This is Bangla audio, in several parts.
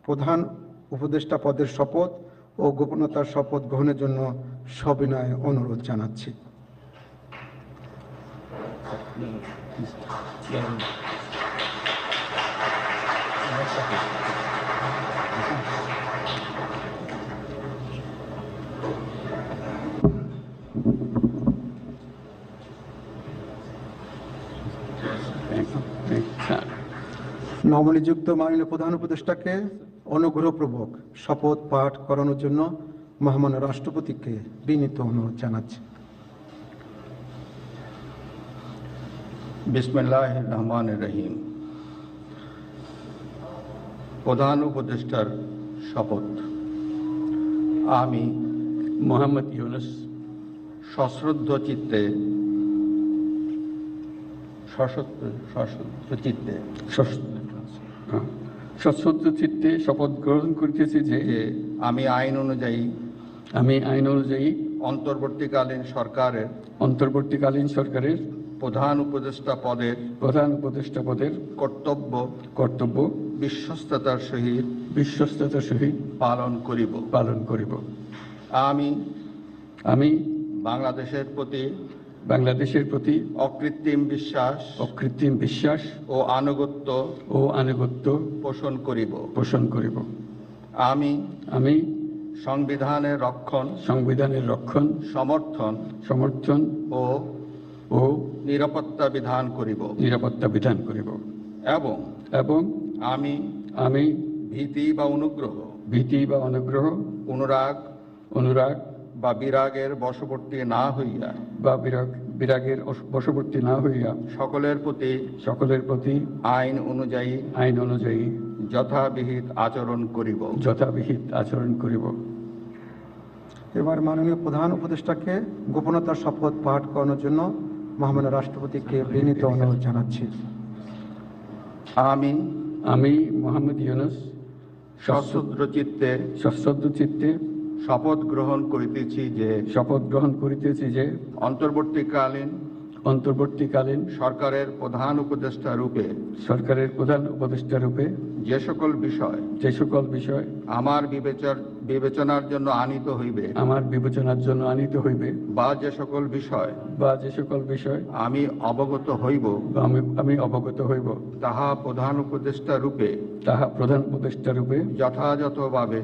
প্রধান উপদেষ্টা পদের শপথ ও গোপনতার শপথ গ্রহণের জন্য সবিনয় অনুরোধ জানাচ্ছি। নবনিযুক্ত মাননীয় প্রধান উপদেষ্টাকে অনুগ্রহপূর্বক শপথ পাঠ করানোর জন্য মহামান্য রাষ্ট্রপতিকে বিনীত অনুরোধ জানাচ্ছি। বিসমিল্লাহির রহমানির রহিম। প্রধান উপদেষ্টার শপথ। আমি মোহাম্মদ ইউনুস সশ্রদ্ধ চিত্তে সশ্রদ্ধ চিত্তে শপথ গ্রহণ করিতেছি যে আমি আইন অনুযায়ী অন্তর্বর্তীকালীন সরকারের প্রধান উপদেষ্টা পদের কর্তব্য বিশ্বস্ততার সহিত পালন করিব। আমি বাংলাদেশের প্রতি অকৃত্রিম বিশ্বাস ও আনুগত্য পোষণ করিব। আমি সংবিধানের রক্ষণ সমর্থন ও নিরাপত্তা বিধান করিব এবং আমি ভীতি বা অনুরাগ বা বিরাগের বশবর্তী না হইয়া সকলের প্রতি আইন অনুযায়ী যথাবিহিত আচরণ করিব। এবার মাননীয় প্রধান উপদেষ্টাকে গোপনতার শপথ পাঠ করানোর জন্য মহামান্য রাষ্ট্রপতিকে বিনীত অনুরোধ জানাচ্ছি। আমি মোহাম্মদ ইউনুস সশ্রদ্ধ চিত্তে শপথ গ্রহণ করিতেছি যে অন্তর্বর্তীকালীন সরকারের প্রধান উপদেষ্টা রূপে যে সকল বিষয় আমার বিবেচনার জন্য আনিত হইবে বা যে সকল বিষয় আমি অবগত হইব তাহা প্রধান উপদেষ্টা রূপে যথাযথভাবে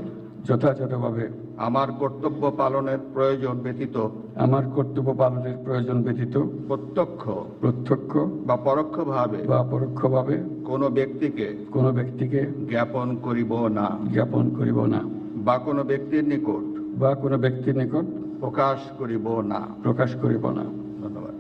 আমার কর্তব্য পালনের প্রয়োজন ব্যতীত প্রত্যক্ষ বা পরোক্ষভাবে কোনো ব্যক্তিকে জ্ঞাপন করিব না বা কোনো ব্যক্তির নিকট প্রকাশ করিব না। ধন্যবাদ।